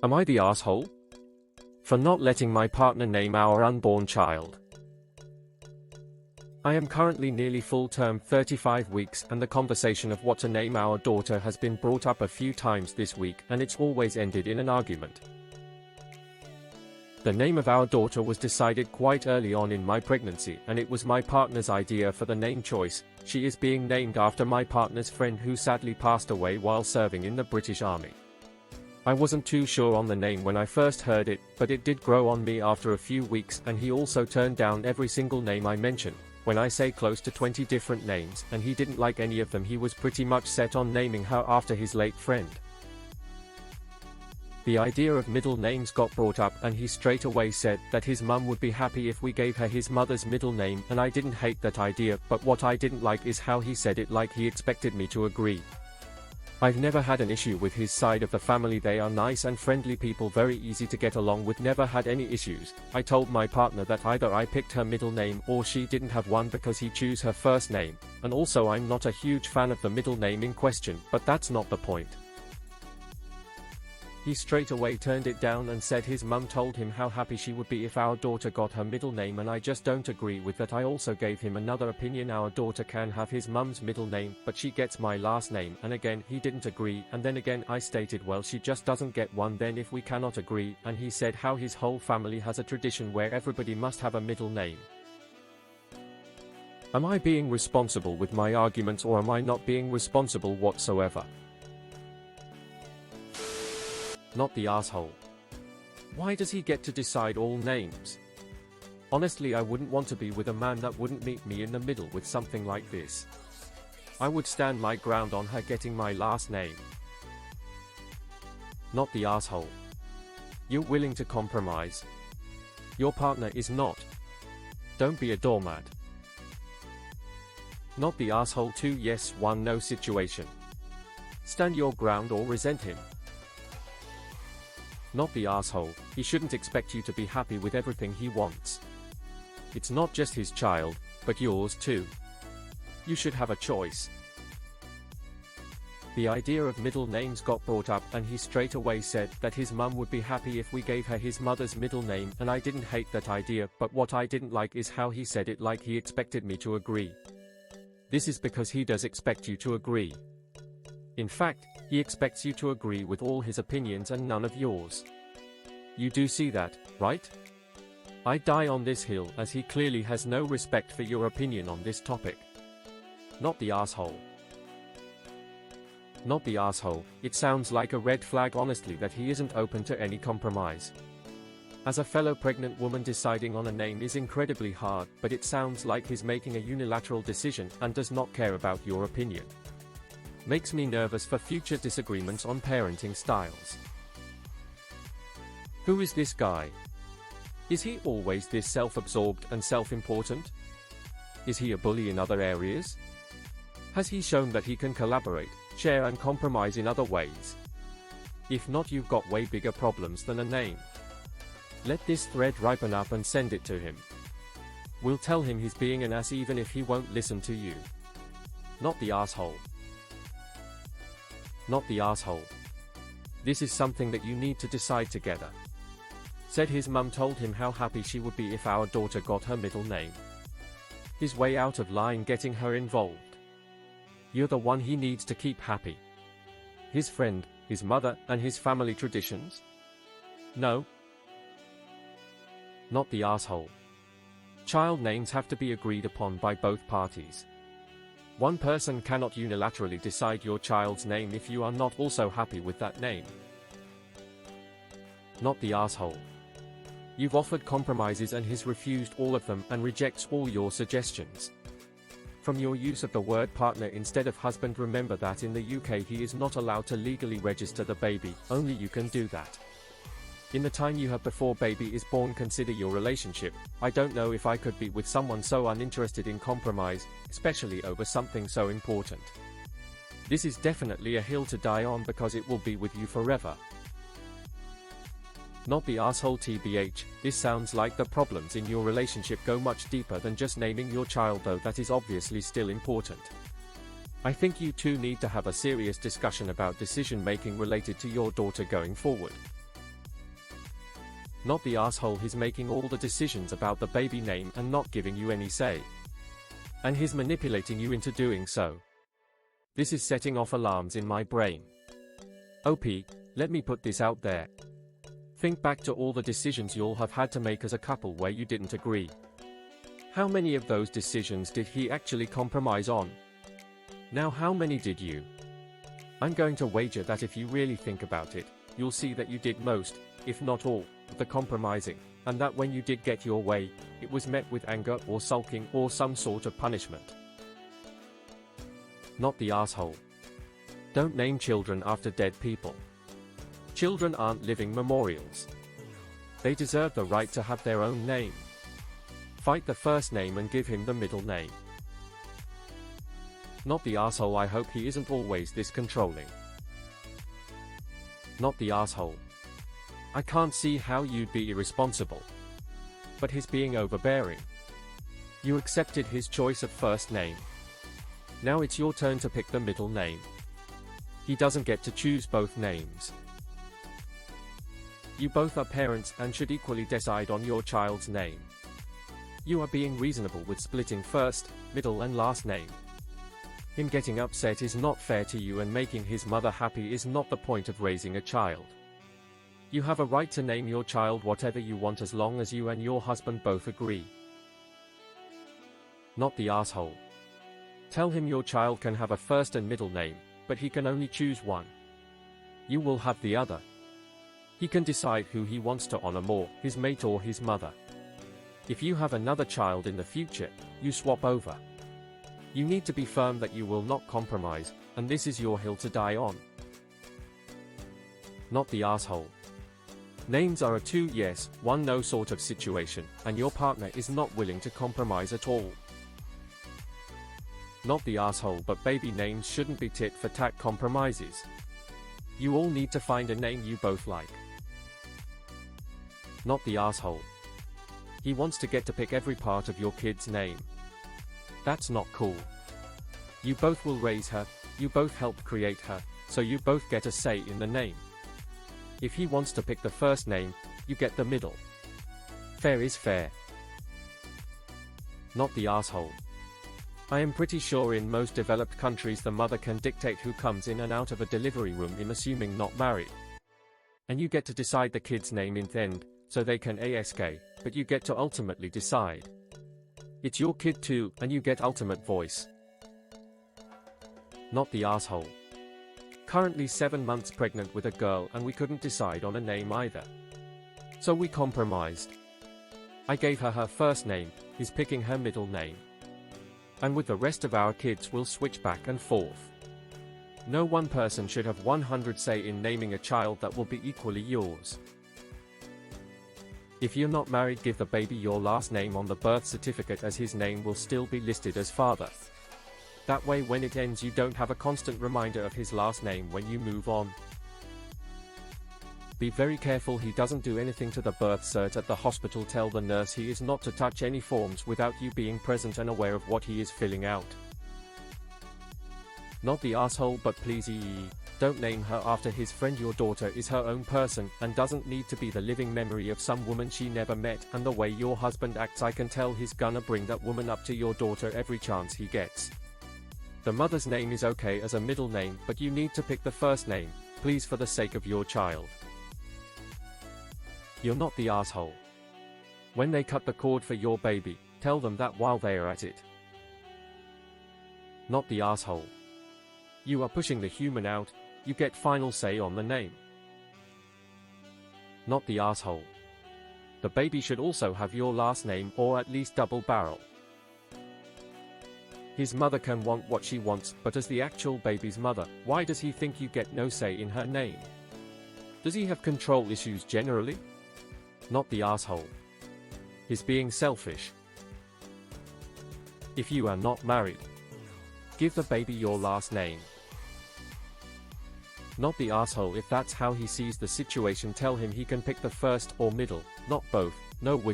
Am I the asshole? For not letting my partner name our unborn child. I am currently nearly full-term 35 weeks, and the conversation of what to name our daughter has been brought up a few times this week, and it's always ended in an argument. The name of our daughter was decided quite early on in my pregnancy, and it was my partner's idea for the name choice. She is being named after my partner's friend who sadly passed away while serving in the British Army. I wasn't too sure on the name when I first heard it, but it did grow on me after a few weeks, and he also turned down every single name I mentioned. When I say close to 20 different names, and he didn't like any of them. He was pretty much set on naming her after his late friend. The idea of middle names got brought up, and he straight away said that his mum would be happy if we gave her his mother's middle name, and I didn't hate that idea, but what I didn't like is how he said it, like he expected me to agree. I've never had an issue with his side of the family. They are nice and friendly people, very easy to get along with, never had any issues. I told my partner that either I picked her middle name or she didn't have one because he chose her first name, and also I'm not a huge fan of the middle name in question, but that's not the point. He straight away turned it down and said his mum told him how happy she would be if our daughter got her middle name, and I just don't agree with that. I also gave him another opinion. Our daughter can have his mum's middle name, but she gets my last name, and again he didn't agree, and then again I stated, well, she just doesn't get one then if we cannot agree, and he said how his whole family has a tradition where everybody must have a middle name. Am I being responsible with my arguments, or am I not being responsible whatsoever? Not the asshole. Why does he get to decide all names? Honestly, I wouldn't want to be with a man that wouldn't meet me in the middle with something like this. I would stand my ground on her getting my last name. Not the asshole. You're willing to compromise. Your partner is not. Don't be a doormat. Not the asshole. 2 yes, 1 no situation. Stand your ground or resent him. Not the asshole. He shouldn't expect you to be happy with everything he wants. It's not just his child, but yours too. You should have a choice. The idea of middle names got brought up, and he straight away said that his mum would be happy if we gave her his mother's middle name, and I didn't hate that idea, but what I didn't like is how he said it, like he expected me to agree. This is because he does expect you to agree. In fact, he expects you to agree with all his opinions and none of yours. You do see that, right? I die on this hill, as he clearly has no respect for your opinion on this topic. Not the asshole. Not the asshole. It sounds like a red flag, honestly, that he isn't open to any compromise. As a fellow pregnant woman, deciding on a name is incredibly hard, but it sounds like he's making a unilateral decision and does not care about your opinion. Makes me nervous for future disagreements on parenting styles. Who is this guy? Is he always this self-absorbed and self-important? Is he a bully in other areas? Has he shown that he can collaborate, share and compromise in other ways? If not, you've got way bigger problems than a name. Let this thread ripen up and send it to him. We'll tell him he's being an ass even if he won't listen to you. Not the asshole. Not the asshole. This is something that you need to decide together. Said his mum told him how happy she would be if our daughter got her middle name. His way out of line getting her involved. You're the one he needs to keep happy. His friend, his mother, and his family traditions? No. Not the asshole. Child names have to be agreed upon by both parties. One person cannot unilaterally decide your child's name if you are not also happy with that name. Not the asshole. You've offered compromises and he's refused all of them and rejects all your suggestions. From your use of the word partner instead of husband, remember that in the UK he is not allowed to legally register the baby, only you can do that. In the time you have before baby is born, consider your relationship. I don't know if I could be with someone so uninterested in compromise, especially over something so important. This is definitely a hill to die on because it will be with you forever. Not the asshole. TBH, this sounds like the problems in your relationship go much deeper than just naming your child, though that is obviously still important. I think you two need to have a serious discussion about decision making related to your daughter going forward. Not the asshole he's making all the decisions about the baby name and not giving you any say. And he's manipulating you into doing so. This is setting off alarms in my brain. OP, let me put this out there. Think back to all the decisions you'll have had to make as a couple where you didn't agree. How many of those decisions did he actually compromise on? Now how many did you? I'm going to wager that if you really think about it, you'll see that you did most, if not all, of the compromising, and that when you did get your way, it was met with anger or sulking or some sort of punishment. Not the asshole. Don't name children after dead people. Children aren't living memorials. They deserve the right to have their own name. Fight the first name and give him the middle name. Not the asshole. I hope he isn't always this controlling. Not the asshole. I can't see how you'd be irresponsible. But he's being overbearing. You accepted his choice of first name. Now it's your turn to pick the middle name. He doesn't get to choose both names. You both are parents and should equally decide on your child's name. You are being reasonable with splitting first, middle and last name. Him getting upset is not fair to you, and making his mother happy is not the point of raising a child. You have a right to name your child whatever you want as long as you and your husband both agree. Not the asshole. Tell him your child can have a first and middle name, but he can only choose one. You will have the other. He can decide who he wants to honor more, his mate or his mother. If you have another child in the future, you swap over. You need to be firm that you will not compromise, and this is your hill to die on. Not the asshole. Names are a 2 yes, 1 no sort of situation, and your partner is not willing to compromise at all. Not the asshole, but baby names shouldn't be tit for tat compromises. You all need to find a name you both like. Not the asshole. He wants to get to pick every part of your kid's name. That's not cool. You both will raise her, you both helped create her, so you both get a say in the name. If he wants to pick the first name, you get the middle. Fair is fair. Not the asshole. I am pretty sure in most developed countries the mother can dictate who comes in and out of a delivery room, I'm assuming not married. And you get to decide the kid's name in the end, so they can ask, but you get to ultimately decide. It's your kid too, and you get ultimate voice. Not the asshole. Currently 7 months pregnant with a girl, and we couldn't decide on a name either. So we compromised. I gave her her first name, he's picking her middle name. And with the rest of our kids we'll switch back and forth. No one person should have 100% say in naming a child that will be equally yours. If you're not married, give the baby your last name on the birth certificate, as his name will still be listed as father. That way when it ends you don't have a constant reminder of his last name when you move on. Be very careful he doesn't do anything to the birth cert at the hospital. Tell the nurse he is not to touch any forms without you being present and aware of what he is filling out. Not the asshole, but please don't name her after his friend. Your daughter is her own person and doesn't need to be the living memory of some woman she never met, and the way your husband acts, I can tell he's gonna bring that woman up to your daughter every chance he gets. The mother's name is okay as a middle name, but you need to pick the first name, please, for the sake of your child. You're not the asshole. When they cut the cord for your baby, tell them that while they are at it. Not the asshole. You are pushing the human out, you get final say on the name. Not the asshole. The baby should also have your last name, or at least double barrel. His mother can want what she wants, but as the actual baby's mother, why does he think you get no say in her name? Does he have control issues generally? Not the asshole. He's being selfish. If you are not married, give the baby your last name. Not the asshole. If that's how he sees the situation, tell him he can pick the first or middle, not both. No wiggle.